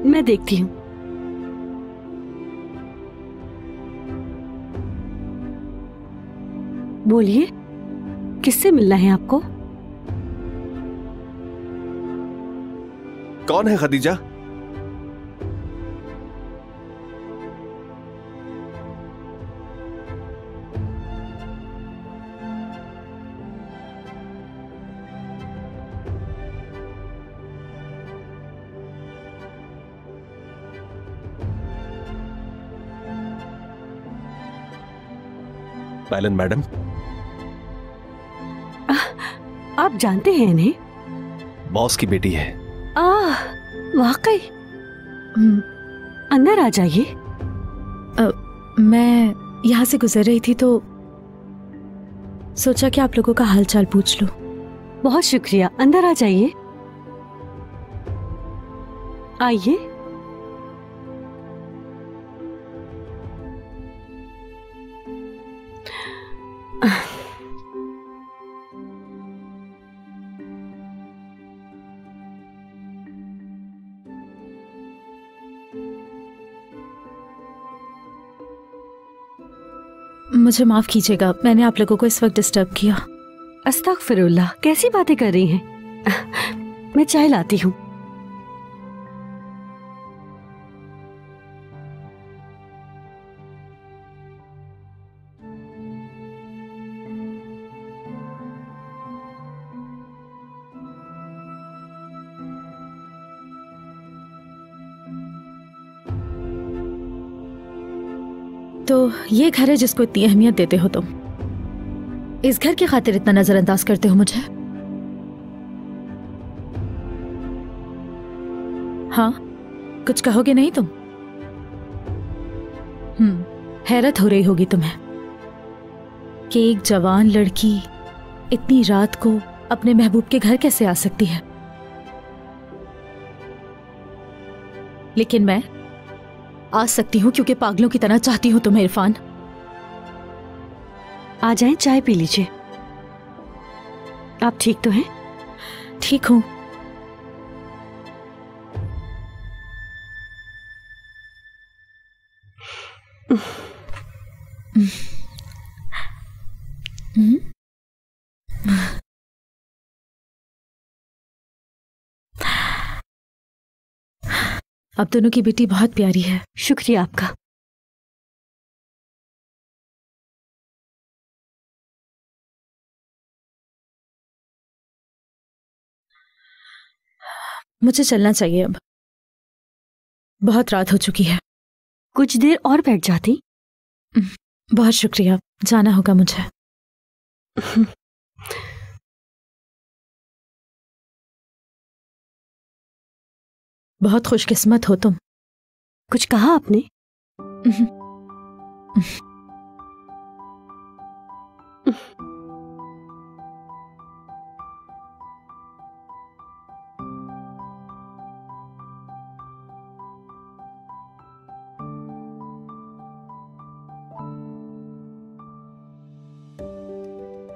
मैं देखती हूँ। बोलिए, किससे मिलना है आपको? कौन है खदीजा? बैलन मैडम, आप जानते हैं इन्हें? बॉस की बेटी है। वाकई। अंदर आ जाइए। मैं यहाँ से गुजर रही थी तो सोचा कि आप लोगों का हालचाल पूछ लूं। बहुत शुक्रिया, अंदर आ जाइए। आइए। मुझे माफ कीजिएगा, मैंने आप लोगों को इस वक्त डिस्टर्ब किया। अस्तगफिरुल्लाह, कैसी बातें कर रही हैं? मैं चाय लाती हूँ। तो ये घर है जिसको इतनी अहमियत देते हो तुम। इस घर की खातिर इतना नजरअंदाज करते हो मुझे? हाँ, कुछ कहोगे नहीं तुम? हैरत हो रही होगी तुम्हें कि एक जवान लड़की इतनी रात को अपने महबूब के घर कैसे आ सकती है। लेकिन मैं आ सकती हूं क्योंकि पागलों की तरह चाहती हूं तुम्हें इरफान। आ जाएं, चाय पी लीजिए। आप ठीक तो हैं? ठीक हूं। अब दोनों की बेटी बहुत प्यारी है। शुक्रिया आपका। मुझे चलना चाहिए अब, बहुत रात हो चुकी है। कुछ देर और बैठ जाती। बहुत शुक्रिया, जाना होगा मुझे। बहुत खुशकिस्मत हो तुम। कुछ कहा आपने?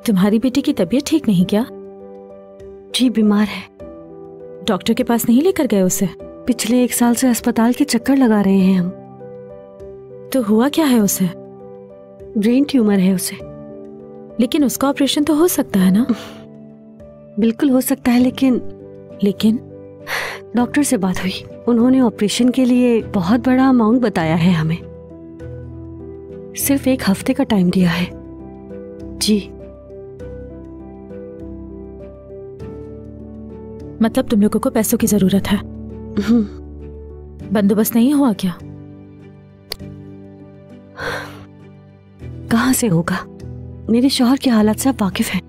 तुम्हारी बेटी की तबीयत ठीक नहीं क्या? जी, बीमार है। डॉक्टर के पास नहीं लेकर गए उसे? पिछले 1 साल से अस्पताल के चक्कर लगा रहे हैं हम। तो हुआ क्या है उसे? ब्रेन ट्यूमर है उसे। लेकिन उसका ऑपरेशन तो हो सकता है ना? बिल्कुल हो सकता है, लेकिन डॉक्टर से बात हुई। उन्होंने ऑपरेशन के लिए बहुत बड़ा अमाउंट बताया है हमें। सिर्फ 1 हफ्ते का टाइम दिया है। जी। मतलब तुम लोगों को पैसों की जरूरत है? बंदोबस्त नहीं हुआ क्या? कहां से होगा? मेरे शौहर की हालत से आप वाकिफ हैं।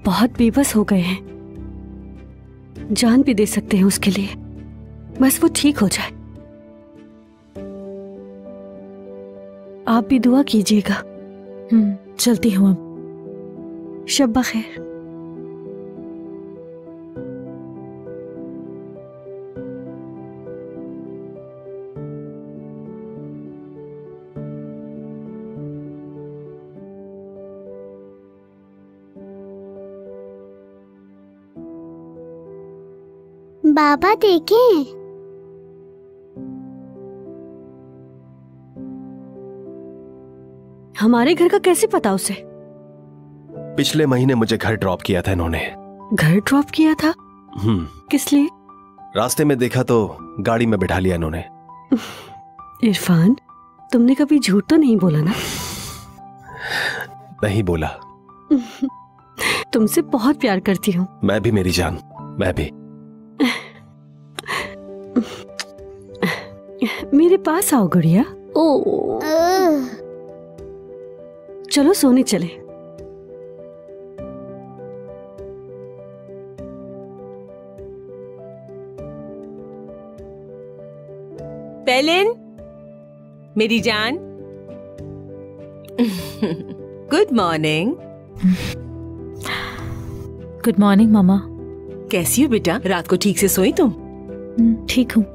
बहुत बेबस हो गए हैं। जान भी दे सकते हैं उसके लिए, बस वो ठीक हो जाए। आप भी दुआ कीजिएगा। चलती हूँ अब। शब बखैर। बाबा देखें। हमारे घर का कैसे पता उसे? पिछले महीने मुझे घर ड्रॉप किया था इन्होंने। घर ड्रॉप किया था? किस लिए? रास्ते में देखा तो गाड़ी में बिठा लिया इन्होंने। इरफान, तुमने कभी झूठ तो नहीं बोला ना? नहीं बोला। तुमसे बहुत प्यार करती हूँ। मैं भी मेरी जान, मैं भी। मेरे पास आओ गुड़िया। ओ, चलो सोने चले। पेलिन, मेरी जान। Good morning. गुड मॉर्निंग मामा। कैसी हो बेटा? रात को ठीक से सोई तुम? ठीक हूँ।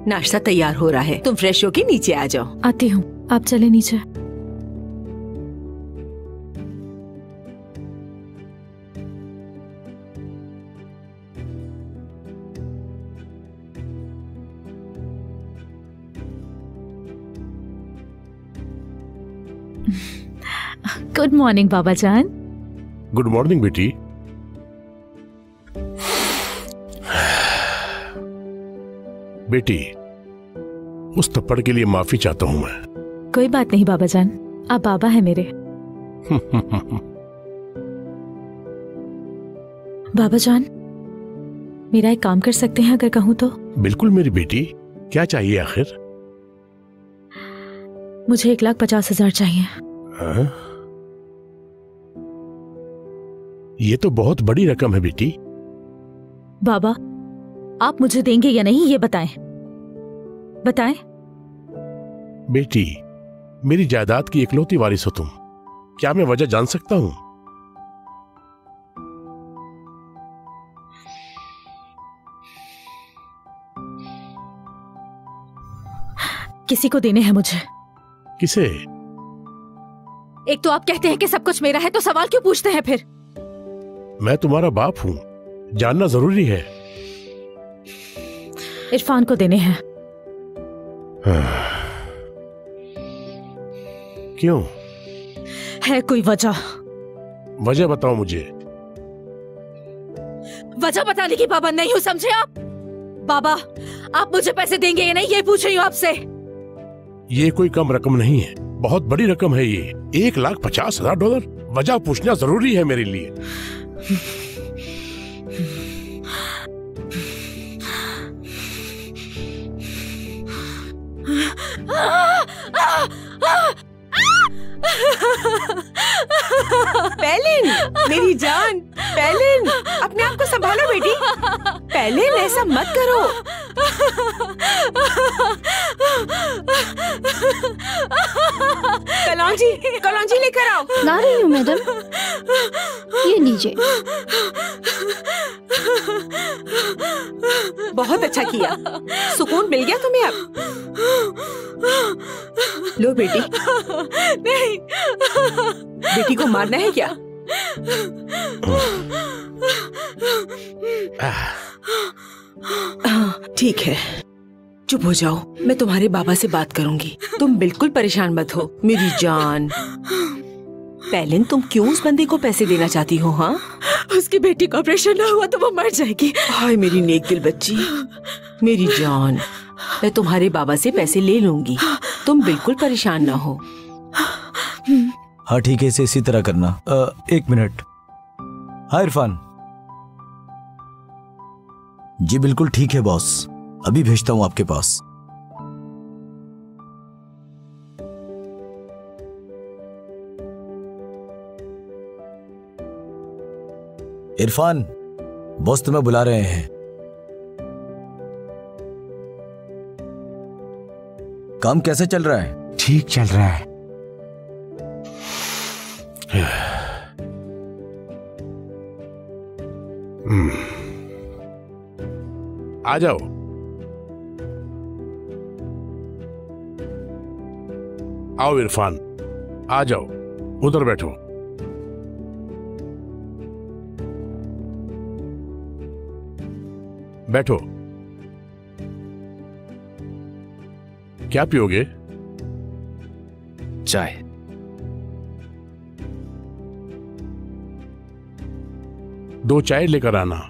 नाश्ता तैयार हो रहा है, तुम फ्रेश होके नीचे आ जाओ। आती हूँ, आप चले नीचे। गुड मॉर्निंग बाबा जान। गुड मॉर्निंग बेटी। बेटी, उस थप्पड़ के लिए माफी चाहता हूं मैं। कोई बात नहीं बाबा जान, आप बाबा हैं मेरे। बाबा जान, मेरा एक काम कर सकते हैं अगर कहूँ तो? बिल्कुल मेरी बेटी, क्या चाहिए आखिर? मुझे 1,50,000 चाहिए। हाँ? ये तो बहुत बड़ी रकम है बेटी। बाबा, आप मुझे देंगे या नहीं ये बताएं। बताएं। बेटी, मेरी जायदाद की इकलौती वारिस हो तुम। क्या मैं वजह जान सकता हूं? किसी को देने हैं मुझे। किसे? एक तो आप कहते हैं कि सब कुछ मेरा है, तो सवाल क्यों पूछते हैं फिर? मैं तुम्हारा बाप हूं, जानना जरूरी है। इरफान को देने हैं। क्यों? है कोई वजह? वजह बताओ मुझे। वजह बताने की पाबंद नहीं हूं, समझे आप? बाबा, आप मुझे पैसे देंगे या नहीं ये पूछ रही हूं आपसे। ये कोई कम रकम नहीं है, बहुत बड़ी रकम है ये। $1,50,000। वजह पूछना जरूरी है मेरे लिए। पेलिन, मेरी जान। पेलिन, अपने आप को संभालो बेटी। पेलिन, ऐसा मत करो। कलौंजी, कलौंजी लेकर आओ। ला रही हूँ मैडम। ये लीजिए। बहुत अच्छा किया, सुकून मिल गया तुम्हें अब। लो बेटी। नहीं, बेटी को मारना है क्या? ठीक है, चुप हो जाओ, मैं तुम्हारे बाबा से बात करूंगी। तुम बिल्कुल परेशान मत हो मेरी जान। पेलिन, तुम क्यों उस बंदे को पैसे देना चाहती हो? हाँ, उसकी बेटी का ऑपरेशन ना हुआ तो वो मर जाएगी। हाय मेरी नेक दिल बच्ची, मेरी जान, मैं तुम्हारे बाबा से पैसे ले लूंगी, तुम बिल्कुल परेशान ना हो। हाँ ठीक है, इसी तरह करना। 1 मिनट। हाँ इरफान। जी बिल्कुल ठीक है बॉस, अभी भेजता हूं आपके पास। इरफान, बॉस तुम्हें बुला रहे हैं। काम कैसे चल रहा है? ठीक चल रहा है। आ जाओ। आओ इरफान, आ जाओ, उधर बैठो। बैठो। क्या पियोगे? चाय। दो चाय लेकर आना।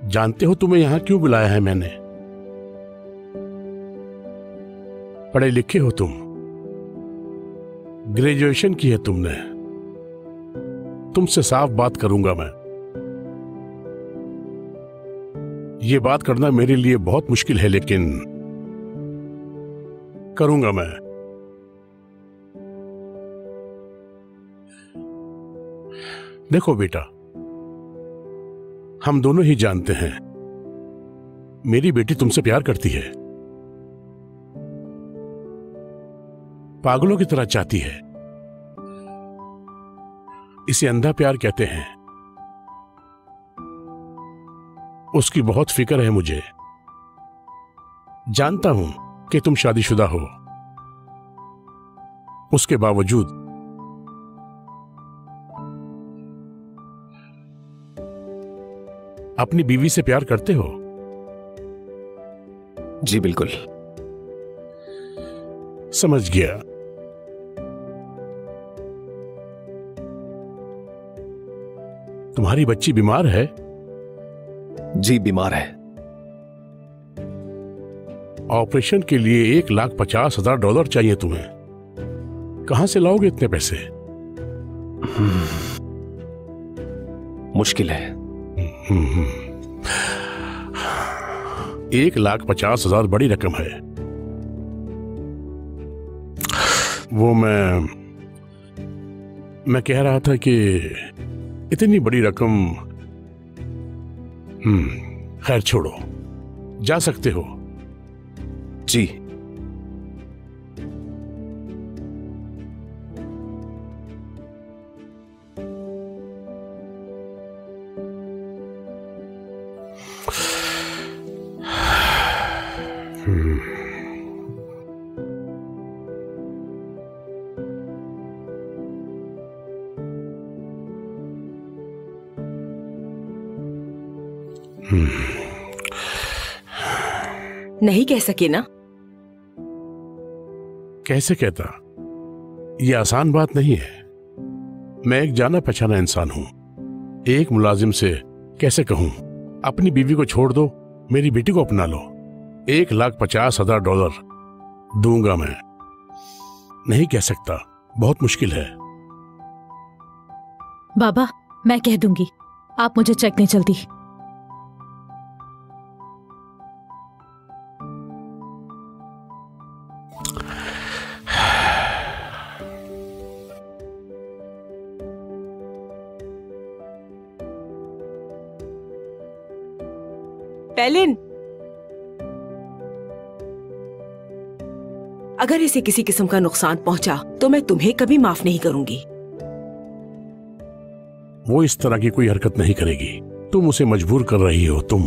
जानते हो तुम्हें यहां क्यों बुलाया है मैंने? पढ़े लिखे हो तुम, ग्रेजुएशन की है तुमने। तुमसे साफ बात करूंगा मैं। ये बात करना मेरे लिए बहुत मुश्किल है, लेकिन करूंगा मैं। देखो बेटा, हम दोनों ही जानते हैं मेरी बेटी तुमसे प्यार करती है, पागलों की तरह चाहती है। इसे अंधा प्यार कहते हैं। उसकी बहुत फिक्र है मुझे। जानता हूं कि तुम शादीशुदा हो, उसके बावजूद अपनी बीवी से प्यार करते हो। जी बिल्कुल। समझ गया। तुम्हारी बच्ची बीमार है? जी बीमार है। ऑपरेशन के लिए $1,50,000 चाहिए तुम्हें। कहां से लाओगे इतने पैसे? मुश्किल है। 1,50,000 बड़ी रकम है। वो मैं कह रहा था कि इतनी बड़ी रकम, खैर छोड़ो, जा सकते हो। जी। नहीं कह सके ना? कैसे कहता? यह आसान बात नहीं है। मैं एक जाना पहचाना इंसान हूं। एक मुलाजिम से कैसे कहूं अपनी बीवी को छोड़ दो, मेरी बेटी को अपना लो? $1,50,000 दूंगा मैं। नहीं कह सकता, बहुत मुश्किल है। बाबा, मैं कह दूंगी, आप मुझे चेक नहीं चलती। पेलिन, अगर इसे किसी किस्म का नुकसान पहुंचा तो मैं तुम्हें कभी माफ नहीं करूंगी। वो इस तरह की कोई हरकत नहीं करेगी। तुम उसे मजबूर कर रही हो। तुम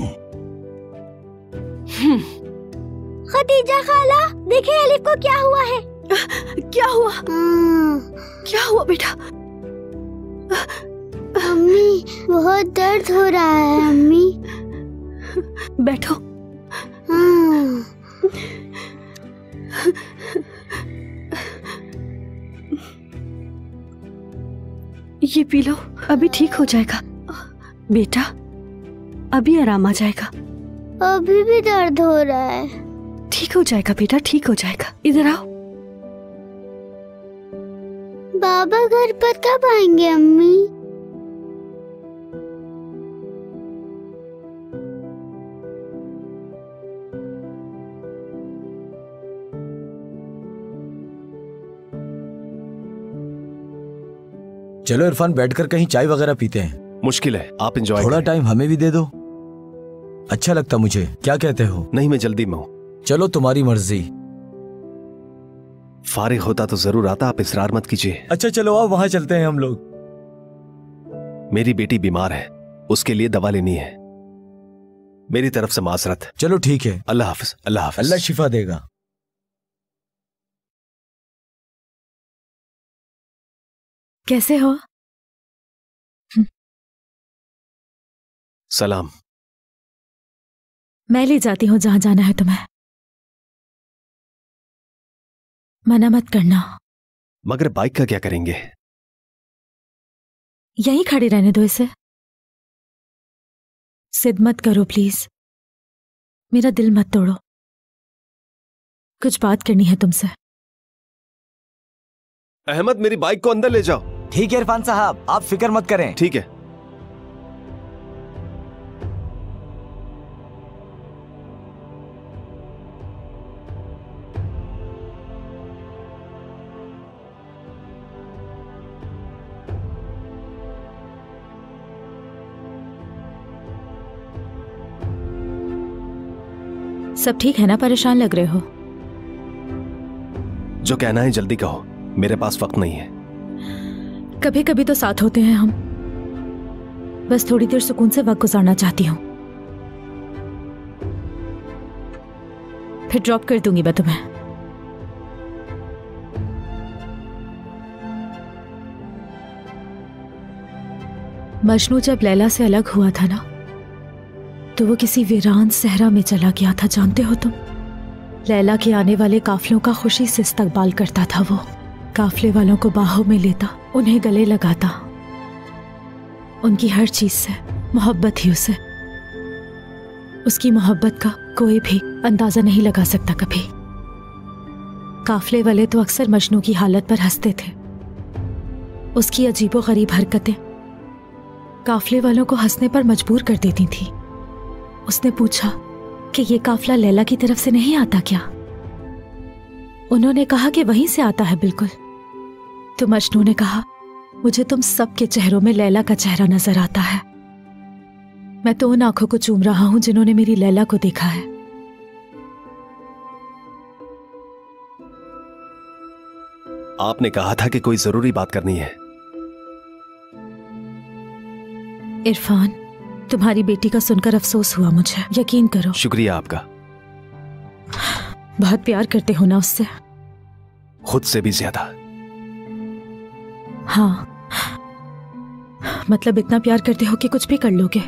खदीजा खाला, देखिए अलिफ को क्या हुआ है। क्या हुआ? क्या हुआ बेटा? अम्मी, बहुत दर्द हो रहा है अम्मी। बैठो। ये पी लो, अभी ठीक हो जाएगा बेटा। अभी आराम आ जाएगा। अभी भी दर्द हो रहा है। ठीक हो जाएगा बेटा, ठीक हो जाएगा। इधर आओ। बाबा घर पर कब आएंगे अम्मी? चलो इरफान, बैठकर कहीं चाय वगैरह पीते हैं। मुश्किल है, आप एंजॉय थोड़ा करें। टाइम हमें भी दे दो, अच्छा लगता मुझे। क्या कहते हो? नहीं, मैं जल्दी में हूं। चलो तुम्हारी मर्जी। फारिग होता तो जरूर आता, आप इसरार मत कीजिए। अच्छा चलो आओ, वहां चलते हैं हम लोग। मेरी बेटी बीमार है, उसके लिए दवा लेनी है। मेरी तरफ से माजरत। चलो ठीक है। अल्लाह हाफिज। अल्लाह हाफिज। अल्लाह शिफा देगा। कैसे हो? सलाम। मैं ले जाती हूँ जहां जाना है तुम्हें। मना मत करना। मगर बाइक का क्या करेंगे? यहीं खड़े रहने दो इसे। जिद मत करो प्लीज, मेरा दिल मत तोड़ो। कुछ बात करनी है तुमसे। अहमद, मेरी बाइक को अंदर ले जाओ। ठीक है इरफान साहब, आप फिक्र मत करें। ठीक है। सब ठीक है ना? परेशान लग रहे हो। जो कहना है जल्दी कहो, मेरे पास वक्त नहीं है। कभी कभी तो साथ होते हैं हम। बस थोड़ी देर सुकून से वक्त गुजारना चाहती हूँ। फिर ड्रॉप कर दूंगी मैं तुम्हें। मजनू जब लैला से अलग हुआ था ना, तो वो किसी वीरान सहरा में चला गया था, जानते हो तुम? लैला के आने वाले काफिलों का खुशी से इस्तकबाल करता था वो। काफिले वालों को बाहों में लेता, उन्हें गले लगाता। उनकी हर चीज से मोहब्बत थी उसे। उसकी मोहब्बत का कोई भी अंदाजा नहीं लगा सकता कभी। काफिले वाले तो अक्सर मजनू की हालत पर हंसते थे। उसकी अजीबोगरीब हरकतें काफिले वालों को हंसने पर मजबूर कर देती थी। उसने पूछा कि ये काफिला लैला की तरफ से नहीं आता क्या? उन्होंने कहा कि वहीं से आता है बिल्कुल। तो मजनू ने कहा, मुझे तुम सबके चेहरों में लैला का चेहरा नजर आता है। मैं तो उन आंखों को चूम रहा हूं जिन्होंने मेरी लैला को देखा है। आपने कहा था कि कोई जरूरी बात करनी है। इरफान, तुम्हारी बेटी का सुनकर अफसोस हुआ मुझे, यकीन करो। शुक्रिया आपका। बहुत प्यार करते हो ना उससे? खुद से भी ज्यादा। हाँ, मतलब इतना प्यार करते हो कि कुछ भी कर लोगे।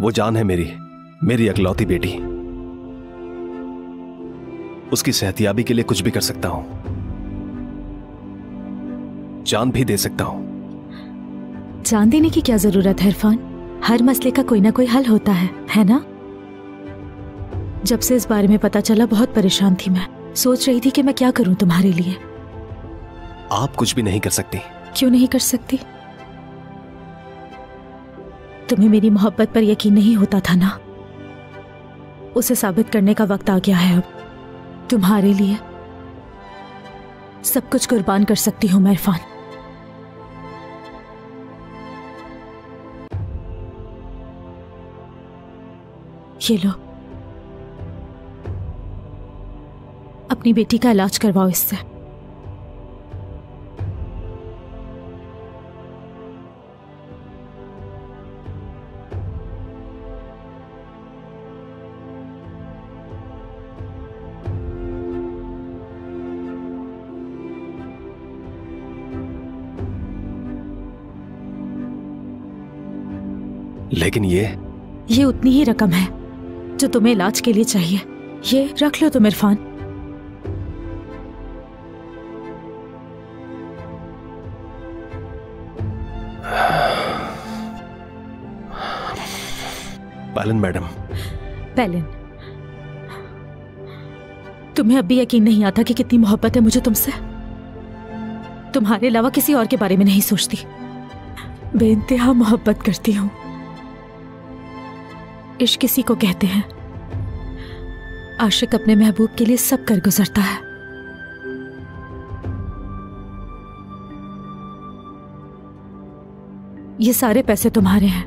वो जान है मेरी अकलौती बेटी। उसकी सेहतियाबी के लिए कुछ भी कर सकता हूं, जान भी दे सकता हूं। जान देने की क्या जरूरत है इरफान? हर मसले का कोई ना कोई हल होता है ना? जब से इस बारे में पता चला बहुत परेशान थी मैं। सोच रही थी कि मैं क्या करूं तुम्हारे लिए। आप कुछ भी नहीं कर सकती। क्यों नहीं कर सकती? तुम्हें मेरी मोहब्बत पर यकीन नहीं होता था ना? उसे साबित करने का वक्त आ गया है अब। तुम्हारे लिए सब कुछ कुर्बान कर सकती हूं मैं इरफान। ये लो, अपनी बेटी का इलाज करवाओ इससे। लेकिन ये उतनी ही रकम है जो तुम्हें इलाज के लिए चाहिए। ये रख लो तुम इरफान। पालन मैडम। पैलिन, तुम्हें अब भी यकीन नहीं आता कि कितनी मोहब्बत है मुझे तुमसे। तुम्हारे अलावा किसी और के बारे में नहीं सोचती। बेइंतहा मोहब्बत करती हूं। इश्क किसी को कहते हैं, आशिक अपने महबूब के लिए सब कर गुजरता है। ये सारे पैसे तुम्हारे हैं।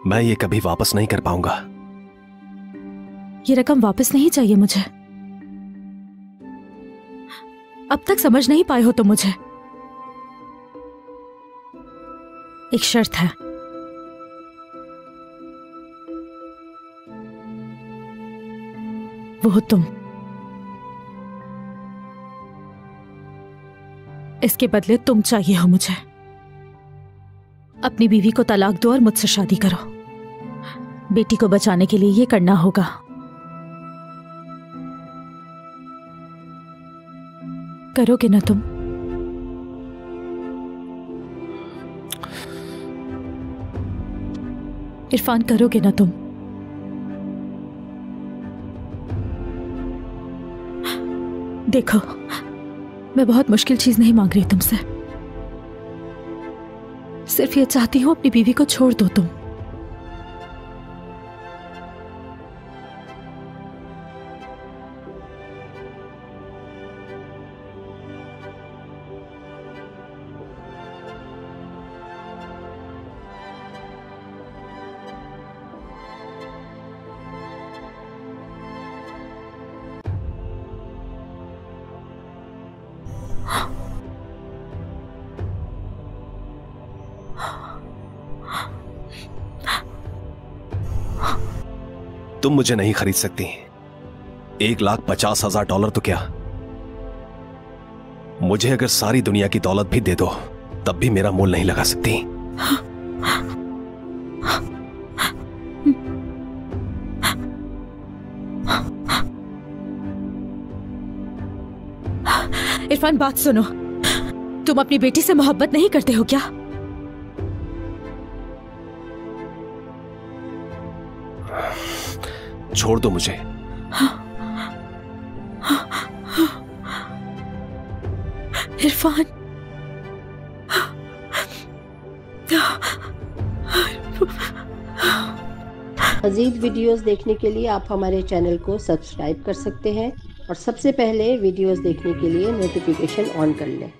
मैं ये कभी वापस नहीं कर पाऊंगा। ये रकम वापस नहीं चाहिए मुझे। अब तक समझ नहीं पाए हो तुम मुझे। एक शर्त है, वो तुम। इसके बदले तुम चाहिए हो मुझे। अपनी बीवी को तलाक दो और मुझसे शादी करो। बेटी को बचाने के लिए ये करना होगा। करोगे ना तुम? इरफान, करोगे ना तुम? देखो, मैं बहुत मुश्किल चीज नहीं मांग रही तुमसे। सिर्फ ये चाहती हूं अपनी बीवी को छोड़ दो तुम। तुम मुझे नहीं खरीद सकती। $1,50,000 तो क्या, मुझे अगर सारी दुनिया की दौलत भी दे दो तब भी मेरा मोल नहीं लगा सकती। इरफान, बात सुनो। तुम अपनी बेटी से मोहब्बत नहीं करते हो क्या? छोड़ दो मुझे। इरफान, मज़ीद वीडियोस देखने के लिए आप हमारे चैनल को सब्सक्राइब कर सकते हैं और सबसे पहले वीडियोस देखने के लिए नोटिफिकेशन ऑन कर लें।